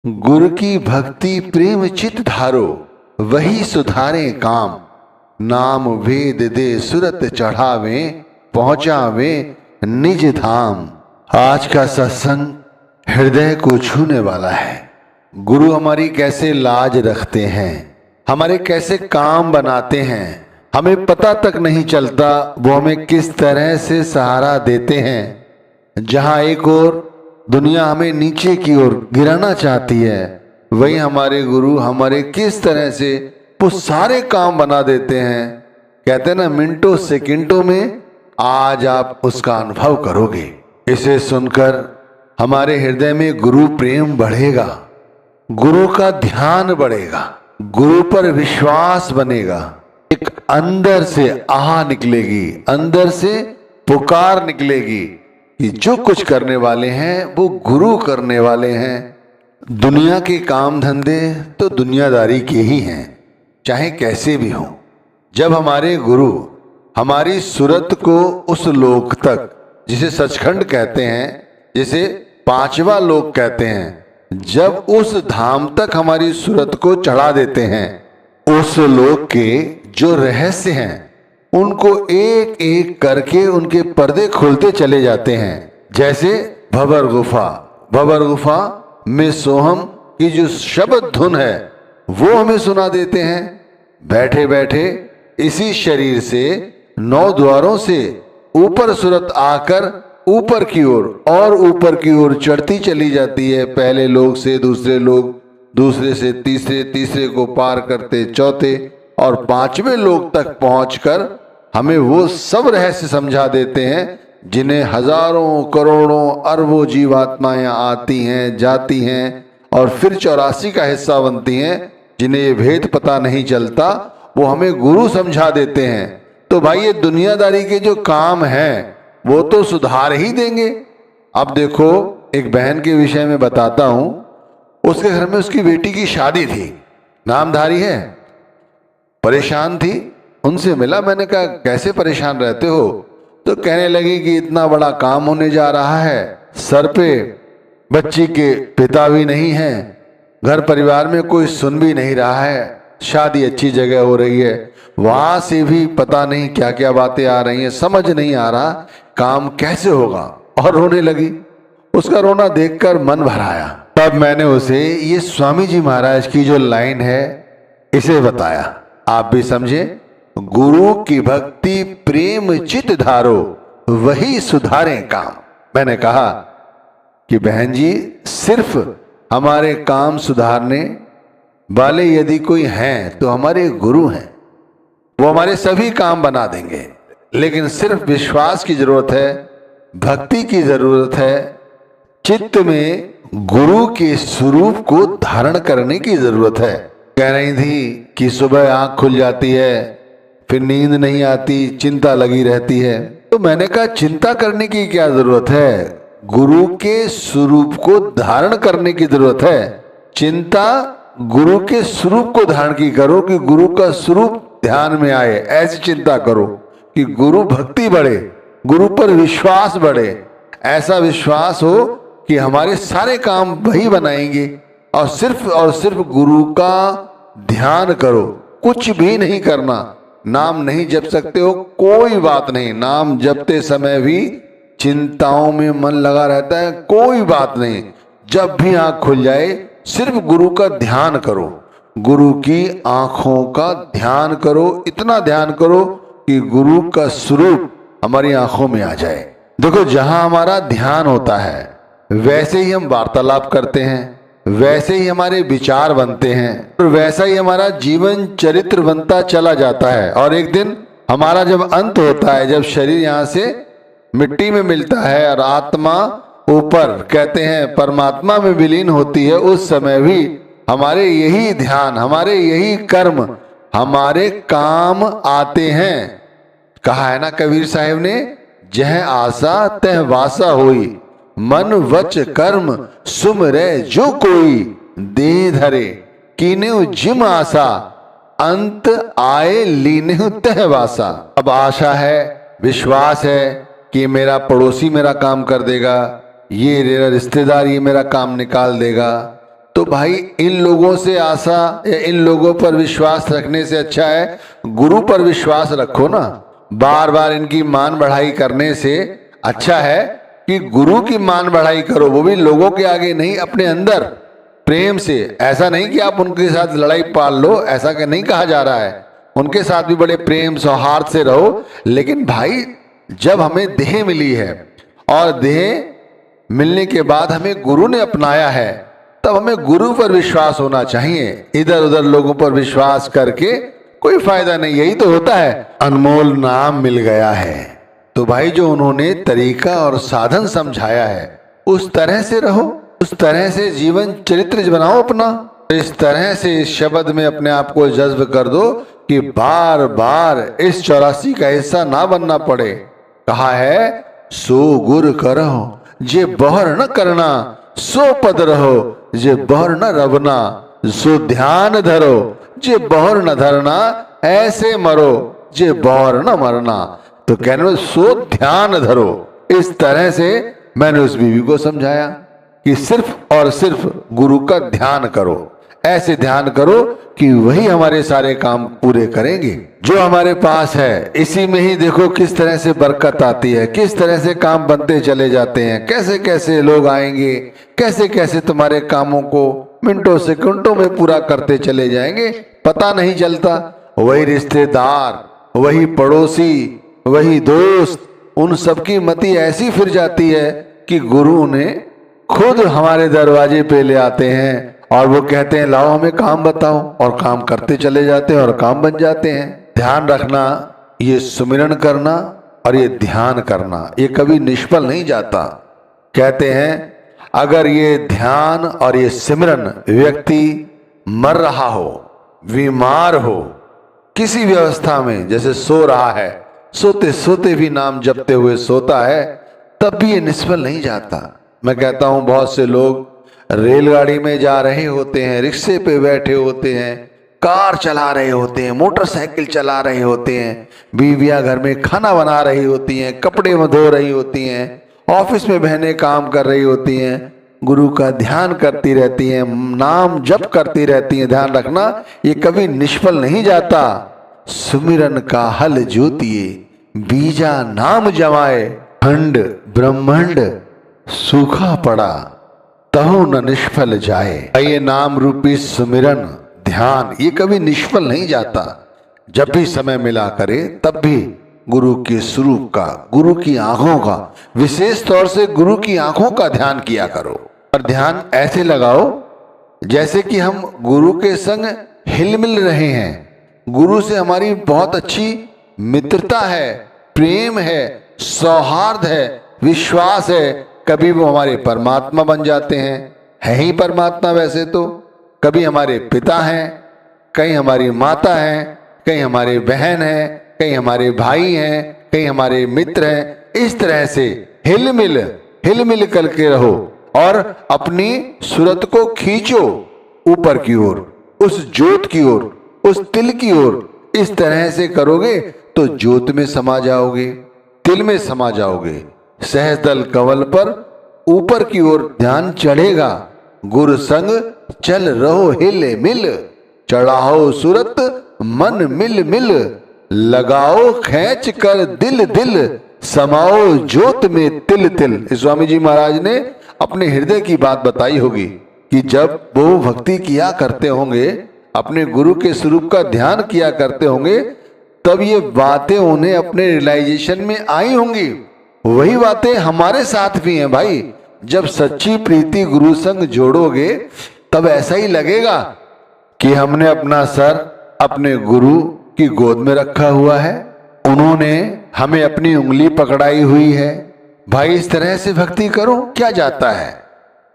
गुरु की भक्ति प्रेम चित धारो, वही सुधारे काम। नाम वेद दे सुरत चढ़ावे, पहुंचावे निज धाम। आज का सत्संग हृदय को छूने वाला है। गुरु हमारी कैसे लाज रखते हैं, हमारे कैसे काम बनाते हैं, हमें पता तक नहीं चलता वो हमें किस तरह से सहारा देते हैं। जहां एक ओर दुनिया हमें नीचे की ओर गिराना चाहती है, वही हमारे गुरु हमारे किस तरह से वो सारे काम बना देते हैं। कहते हैं ना, मिनटों सेकंडों में आज आप उसका अनुभव करोगे। इसे सुनकर हमारे हृदय में गुरु प्रेम बढ़ेगा, गुरु का ध्यान बढ़ेगा, गुरु पर विश्वास बनेगा। एक अंदर से आह निकलेगी, अंदर से पुकार निकलेगी कि जो कुछ करने वाले हैं वो गुरु करने वाले हैं। दुनिया के काम धंधे तो दुनियादारी के ही हैं, चाहे कैसे भी हों। जब हमारे गुरु हमारी सूरत को उस लोक तक, जिसे सचखंड कहते हैं, जिसे पांचवा लोक कहते हैं, जब उस धाम तक हमारी सूरत को चढ़ा देते हैं, उस लोक के जो रहस्य हैं उनको एक एक करके उनके पर्दे खुलते चले जाते हैं। जैसे भंवर गुफा में सोहम की जो शब्द धुन है वो हमें सुना देते हैं। बैठे बैठे इसी शरीर से 9 द्वारों से ऊपर सूरत आकर ऊपर की ओर और ऊपर की ओर चढ़ती चली जाती है। पहले लोग से दूसरे लोग, दूसरे से तीसरे, तीसरे को पार करते चौथे और 5वें लोग तक पहुंचकर हमें वो सब रहस्य समझा देते हैं जिन्हें हजारों करोड़ों अरबों जीवात्माएं आती हैं, जाती हैं और फिर 84 का हिस्सा बनती हैं। जिन्हें ये भेद पता नहीं चलता वो हमें गुरु समझा देते हैं। तो भाई, ये दुनियादारी के जो काम हैं वो तो सुधार ही देंगे। अब देखो, एक बहन के विषय में बताता हूं। उसके घर में उसकी बेटी की शादी थी, नामधारी है, परेशान थी। उनसे मिला, मैंने कहा कैसे परेशान रहते हो? तो कहने लगी कि इतना बड़ा काम होने जा रहा है, सर पे बच्ची के पिता भी नहीं हैं, घर परिवार में कोई सुन भी नहीं रहा है, शादी अच्छी जगह हो रही है, वहां से भी पता नहीं क्या क्या बातें आ रही हैं, समझ नहीं आ रहा काम कैसे होगा। और रोने लगी। उसका रोना देखकर मन भर आया। तब मैंने उसे ये स्वामी जी महाराज की जो लाइन है इसे बताया, आप भी समझे। गुरु की भक्ति प्रेम चित धारो, वही सुधारे काम। मैंने कहा कि बहन जी, सिर्फ हमारे काम सुधारने वाले यदि कोई हैं तो हमारे गुरु हैं। वो हमारे सभी काम बना देंगे, लेकिन सिर्फ विश्वास की जरूरत है, भक्ति की जरूरत है, चित्त में गुरु के स्वरूप को धारण करने की जरूरत है। कह रही थी कि सुबह आंख खुल जाती है, फिर नींद नहीं आती, चिंता लगी रहती है। तो मैंने कहा चिंता करने की क्या जरूरत है, गुरु के स्वरूप को धारण करने की जरूरत है। चिंता गुरु के स्वरूप को धारण की करो कि गुरु का स्वरूप ध्यान में आए, ऐसी चिंता करो कि गुरु भक्ति बढ़े, गुरु पर विश्वास बढ़े। ऐसा विश्वास हो कि हमारे सारे काम वही बनाएंगे। और सिर्फ गुरु का ध्यान करो, कुछ भी नहीं करना। नाम नहीं जप सकते हो, कोई बात नहीं, नाम जपते समय भी चिंताओं में मन लगा रहता है, कोई बात नहीं। जब भी आंख खुल जाए सिर्फ गुरु का ध्यान करो, गुरु की आंखों का ध्यान करो, इतना ध्यान करो कि गुरु का स्वरूप हमारी आंखों में आ जाए। देखो, जहां हमारा ध्यान होता है वैसे ही हम वार्तालाप करते हैं, वैसे ही हमारे विचार बनते हैं और वैसा ही हमारा जीवन चरित्र बनता चला जाता है। और एक दिन हमारा जब अंत होता है, जब शरीर यहाँ से मिट्टी में मिलता है और आत्मा ऊपर, कहते हैं परमात्मा में विलीन होती है, उस समय भी हमारे यही ध्यान, हमारे यही कर्म हमारे काम आते हैं। कहा है ना कबीर साहिब ने, जह आशा तह वासा होई, मन वच कर्म सुमरे जो कोई, दे धरे कीन्यु जिम आशा, अंत आए लीन्यु तह वासा। अब आशा है, विश्वास है कि मेरा पड़ोसी मेरा काम कर देगा, ये मेरा रिश्तेदार ये मेरा काम निकाल देगा, तो भाई इन लोगों से आशा या इन लोगों पर विश्वास रखने से अच्छा है गुरु पर विश्वास रखो ना। बार बार इनकी मान बढ़ाई करने से अच्छा है कि गुरु की मान बढ़ाई करो, वो भी लोगों के आगे नहीं, अपने अंदर प्रेम से। ऐसा नहीं कि आप उनके साथ लड़ाई पाल लो, ऐसा कि नहीं कहा जा रहा है, उनके साथ भी बड़े प्रेम सौहार्द से रहो। लेकिन भाई जब हमें देह मिली है और देह मिलने के बाद हमें गुरु ने अपनाया है, तब हमें गुरु पर विश्वास होना चाहिए। इधर उधर लोगों पर विश्वास करके कोई फायदा नहीं। यही तो होता है, अनमोल नाम मिल गया है। तो भाई जो उन्होंने तरीका और साधन समझाया है उस तरह से रहो, उस तरह से जीवन चरित्र बनाओ अपना। इस तरह से इस शब्द में अपने आप को जज्ब कर दो कि बार बार इस 84 का हिस्सा ना बनना पड़े। कहा है सो गुर करो जे बहर न करना, सो पद रहो जे बहर न रवना, सो ध्यान धरो जे बहर न धरना, ऐसे मरो जे बहर न मरना। तो कहने सो ध्यान धरो। इस तरह से मैंने उस बीवी को समझाया कि सिर्फ और सिर्फ गुरु का ध्यान करो। ऐसे ध्यान करो कि वही हमारे सारे काम पूरे करेंगे जो हमारे पास है। इसी में ही देखो किस तरह से बरकत आती है, किस तरह से काम बनते चले जाते हैं, कैसे कैसे लोग आएंगे, कैसे कैसे तुम्हारे कामों को मिनटों सेकंडों में पूरा करते चले जाएंगे, पता नहीं चलता। वही रिश्तेदार, वही पड़ोसी, वही दोस्त, उन सबकी मति ऐसी फिर जाती है कि गुरु ने खुद हमारे दरवाजे पे ले आते हैं और वो कहते हैं लाओ हमें काम बताओ, और काम करते चले जाते हैं और काम बन जाते हैं। ध्यान रखना, ये सुमिरन करना और ये ध्यान करना ये कभी निष्फल नहीं जाता। कहते हैं अगर ये ध्यान और ये सिमरन व्यक्ति मर रहा हो, बीमार हो, किसी व्यवस्था में जैसे सो रहा है, सोते सोते भी नाम जपते हुए सोता है, तब भी ये निष्फल नहीं जाता। मैं कहता हूं बहुत से लोग रेलगाड़ी में जा रहे होते हैं, रिक्शे पे बैठे होते हैं, कार चला रहे होते हैं, मोटरसाइकिल चला रहे होते हैं, बीवियां घर में खाना बना रही होती हैं, कपड़े धो रही होती हैं, ऑफिस में बहनें काम कर रही होती हैं, गुरु का ध्यान करती रहती हैं, नाम जप करती रहती हैं। ध्यान रखना ये कभी निष्फल नहीं जाता। सुमिरन का हल जोतिए बीजा नाम जमाए, खंड ब्रह्मांड सूखा पड़ा तहु न निष्फल जाए। ये नाम रूपी सुमिरन ध्यान ये कभी निष्फल नहीं जाता। जब भी समय मिला करे तब भी गुरु के स्वरूप का, गुरु की आंखों का, विशेष तौर से गुरु की आंखों का ध्यान किया करो। और ध्यान ऐसे लगाओ जैसे कि हम गुरु के संग हिल मिल रहे हैं, गुरु से हमारी बहुत अच्छी मित्रता है, प्रेम है, सौहार्द है, विश्वास है। कभी वो हमारे परमात्मा बन जाते हैं, है ही परमात्मा वैसे तो। कभी हमारे पिता हैं, कहीं हमारी माता हैं, कहीं हमारे बहन हैं, कहीं हमारे भाई हैं, कहीं हमारे मित्र हैं। इस तरह से हिल मिल करके रहो और अपनी सूरत को खींचो ऊपर की ओर, उस ज्योत की ओर, उस तिल की ओर। इस तरह से करोगे तो ज्योत में समा जाओगे, तिल में समा जाओगे। सहस्दल कवल पर ऊपर की ओर ध्यान चढ़ेगा। गुर संग चल रहो हिले मिल, चढ़ाओ सूरत मन मिल मिल, लगाओ खींच कर दिल दिल, समाओ ज्योत में तिल तिल। स्वामी जी महाराज ने अपने हृदय की बात बताई होगी कि जब वो भक्ति किया करते होंगे, अपने गुरु के स्वरूप का ध्यान किया करते होंगे, तब ये बातें उन्हें अपने रियलाइजेशन में आई होंगी। वही बातें हमारे साथ भी हैं भाई। जब सच्ची प्रीति गुरु संग जोड़ोगे तब ऐसा ही लगेगा कि हमने अपना सर अपने गुरु की गोद में रखा हुआ है, उन्होंने हमें अपनी उंगली पकड़ाई हुई है। भाई इस तरह से भक्ति करो, क्या जाता है।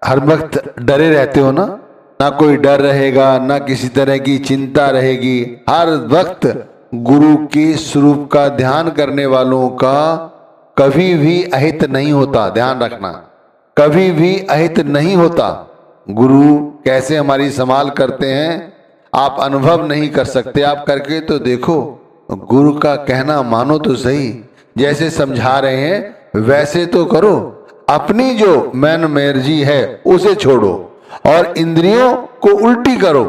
हर वक्त डरे रहते हो ना कोई डर रहेगा, ना किसी तरह की चिंता रहेगी। हर वक्त गुरु के स्वरूप का ध्यान करने वालों का कभी भी अहित नहीं होता। ध्यान रखना, कभी भी अहित नहीं होता। गुरु कैसे हमारी संभाल करते हैं आप अनुभव नहीं कर सकते, आप करके तो देखो। गुरु का कहना मानो तो सही, जैसे समझा रहे हैं वैसे तो करो। अपनी जो मन मर्जी है उसे छोड़ो, और इंद्रियों को उल्टी करो।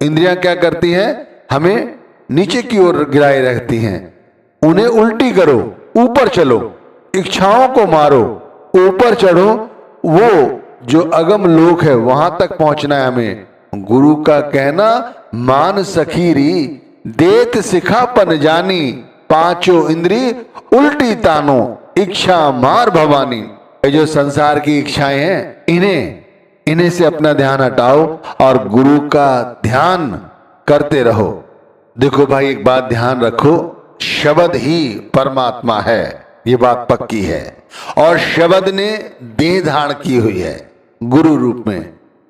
इंद्रियां क्या करती हैं? हमें नीचे की ओर गिराए रहती हैं। उन्हें उल्टी करो, ऊपर चलो। इच्छाओं को मारो, ऊपर चढ़ो। वो जो अगम लोक है वहां तक पहुंचना है हमें। गुरु का कहना मान सखीरी, देत सिखापन जानी, पांचों इंद्री उल्टी तानो, इच्छा मार भवानी। ये जो संसार की इच्छाएं हैं, इन्हें से अपना ध्यान हटाओ और गुरु का ध्यान करते रहो। देखो भाई, एक बात ध्यान रखो, शब्द ही परमात्मा है, ये बात पक्की है। और शब्द ने देह धारण की हुई है गुरु रूप में।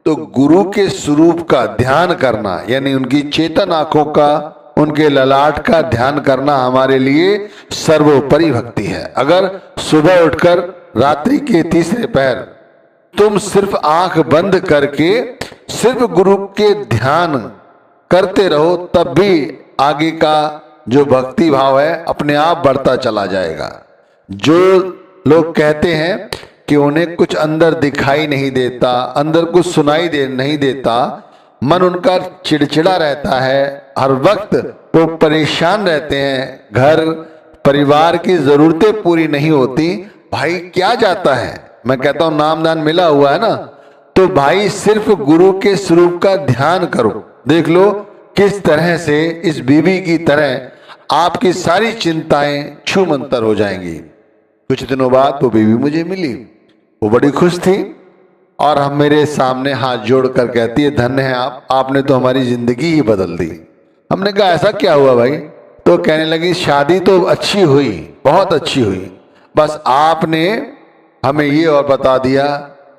तो गुरु के स्वरूप का ध्यान करना, यानी उनकी चेतन आंखों का, उनके ललाट का ध्यान करना हमारे लिए सर्वोपरि भक्ति है। अगर सुबह उठकर रात्रि के तीसरे पहर तुम सिर्फ आंख बंद करके सिर्फ गुरु के ध्यान करते रहो, तब भी आगे का जो भक्ति भाव है अपने आप बढ़ता चला जाएगा। जो लोग कहते हैं कि उन्हें कुछ अंदर दिखाई नहीं देता, अंदर कुछ सुनाई नहीं देता, मन उनका चिड़चिड़ा रहता है, हर वक्त वो परेशान रहते हैं, घर परिवार की जरूरतें पूरी नहीं होती, भाई क्या जाता है? मैं कहता हूं नाम दान मिला हुआ है ना, तो भाई सिर्फ गुरु के स्वरूप का ध्यान करो। देख लो किस तरह से इस बीबी की तरह आपकी सारी चिंताएं छूमंतर हो जाएंगी। कुछ दिनों बाद वो बीबी मुझे मिली, वो बड़ी खुश थी और हम मेरे सामने हाथ जोड़कर कहती है, धन्य है आप, आपने तो हमारी जिंदगी ही बदल दी। हमने कहा ऐसा क्या हुआ भाई? तो कहने लगी, शादी तो अच्छी हुई, बहुत अच्छी हुई, बस आपने हमें ये और बता दिया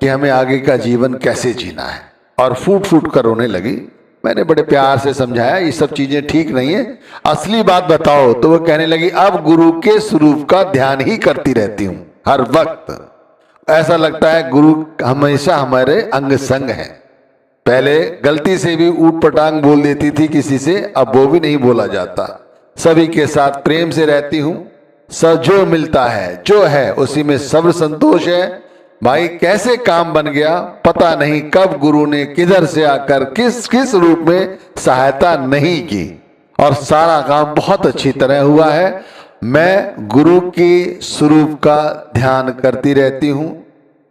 कि हमें आगे का जीवन कैसे जीना है। और फूट फूट कर रोने लगी। मैंने बड़े प्यार से समझाया ये सब चीजें ठीक नहीं है, असली बात बताओ। तो वो कहने लगी, अब गुरु के स्वरूप का ध्यान ही करती रहती हूं हर वक्त। ऐसा लगता है गुरु हमेशा हमारे अंग संग है। पहले गलती से भी ऊट पटांग बोल देती थी किसी से, अब वो भी नहीं बोला जाता। सभी के साथ प्रेम से रहती हूं, सब जो मिलता है जो है उसी में सब्र संतोष है। भाई कैसे काम बन गया पता नहीं, कब गुरु ने किधर से आकर किस किस रूप में सहायता नहीं की, और सारा काम बहुत अच्छी तरह हुआ है। मैं गुरु के स्वरूप का ध्यान करती रहती हूं।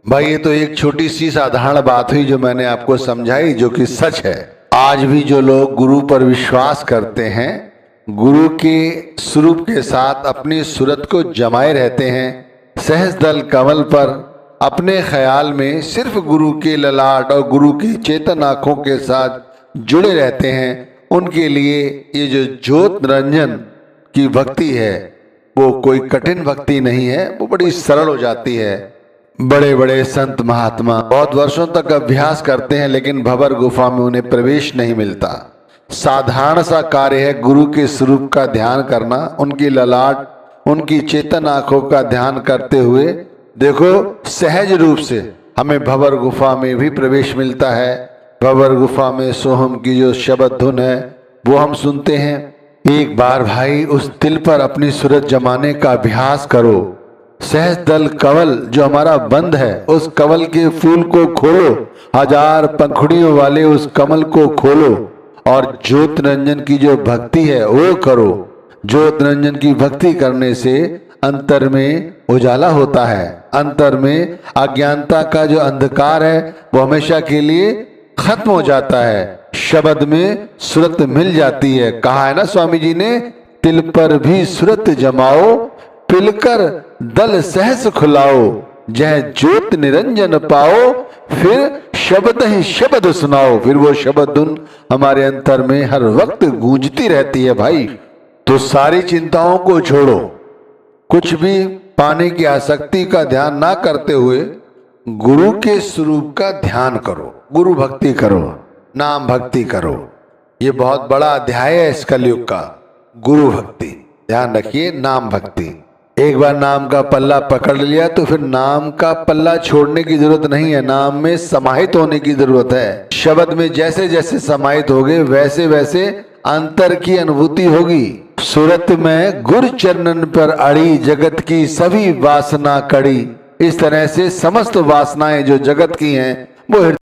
भाई ये तो एक छोटी सी साधारण बात हुई जो मैंने आपको समझाई, जो कि सच है। आज भी जो लोग गुरु पर विश्वास करते हैं, गुरु के स्वरूप के साथ अपनी सूरत को जमाए रहते हैं, सहज दल कमल पर अपने ख्याल में सिर्फ गुरु के ललाट और गुरु की चेतन आंखों के साथ जुड़े रहते हैं, उनके लिए ये जो ज्योत निरंजन की भक्ति है वो कोई कठिन भक्ति नहीं है, वो बड़ी सरल हो जाती है। बड़े बड़े संत महात्मा बहुत वर्षों तक अभ्यास करते हैं, लेकिन भंवर गुफा में उन्हें प्रवेश नहीं मिलता। साधारण सा कार्य है गुरु के स्वरूप का ध्यान करना, उनकी ललाट, उनकी चेतन आंखों का ध्यान करते हुए देखो सहज रूप से हमें भंवर गुफा में भी प्रवेश मिलता है। भंवर गुफा में सोहम की जो शब्द धुन है वो हम सुनते हैं। एक बार भाई उस दिल पर अपनी सूरत जमाने का अभ्यास करो। सहज दल कवल जो हमारा बंद है, उस कवल के फूल को खोलो, हजार पंखुड़ियों वाले उस कमल को खोलो और ज्योत निरंजन की जो भक्ति है वो करो। ज्योत निरंजन की भक्ति करने से अंतर में उजाला होता है, अंतर में अज्ञानता का जो अंधकार है वो हमेशा के लिए खत्म हो जाता है। शब्द में सूरत मिल जाती है। कहा है ना स्वामी जी ने, तिल पर भी सूरत जमाओ, पिलकर दल सहस खुलाओ, जह ज्योत निरंजन पाओ, फिर शब्द ही शब्द सुनाओ। फिर वो शब्द धुन हमारे अंतर में हर वक्त गूंजती रहती है। भाई तो सारी चिंताओं को छोड़ो, कुछ भी पाने की आसक्ति का ध्यान ना करते हुए गुरु के स्वरूप का ध्यान करो, गुरु भक्ति करो, नाम भक्ति करो। ये बहुत बड़ा अध्याय है इस कलयुग का, गुरु भक्ति। ध्यान रखिए, नाम भक्ति। एक बार नाम का पल्ला पकड़ लिया तो फिर नाम का पल्ला छोड़ने की जरूरत नहीं है, नाम में समाहित होने की जरूरत है। शब्द में जैसे जैसे समाहित होगे वैसे वैसे अंतर की अनुभूति होगी। सूरत में गुरु चरणन पर अड़ी, जगत की सभी वासना कड़ी। इस तरह से समस्त वासनाएं जो जगत की हैं वो